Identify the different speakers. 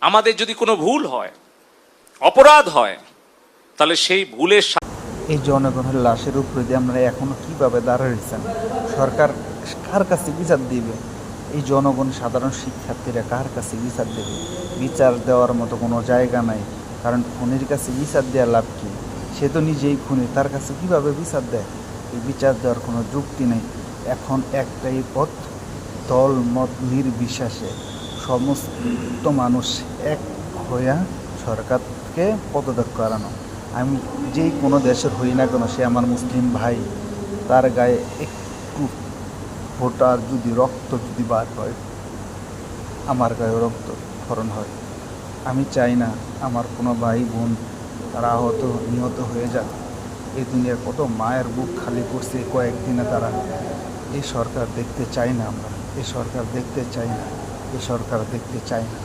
Speaker 1: আমাদের যদি কোনো ভুল হয়, অপরাধ হয়, তাহলে সেই ভুলের
Speaker 2: এই জনগণের লাশের উপরে দিয়ে আমরা এখনো কিভাবে দাঁড়াইছেন? সরকার কার কাছে বিচার দিবে? এই জনগণ, সাধারণ শিক্ষার্থীরা কার কাছে বিচার দেবে? বিচার দেওয়ার মতো কোনো জায়গা নাই। কারণ খুনির কাছে বিচার দেওয়ার লাভ কি? সে তো নিজেই খুনি, তার কাছে কিভাবে বিচার দেয়? এই বিচার দেওয়ার কোনো যুক্তি নেই। এখন একটাই পথ, দল মত নির্বিশেষে সমস্ত মানুষ এক হইয়া সরকারকে পদত্যাগ করানো। আমি যেই কোনো দেশের হই না কেন, সে আমার মুসলিম ভাই, তার গায়ে একটু ফোঁটা যদি রক্ত যদি বার হয়, আমার গায়ে রক্ত ক্ষরণ হয়। আমি চাই না আমার কোনো ভাই বোন তারা আহত নিহত হয়ে যাক। এই দুনিয়ার কত মায়ের বুক খালি করছে কয়েকদিনে তারা। এই সরকার দেখতে চাই না আমরা, এই সরকার দেখতে চাই না, এই সরকার দেখতে চাই না।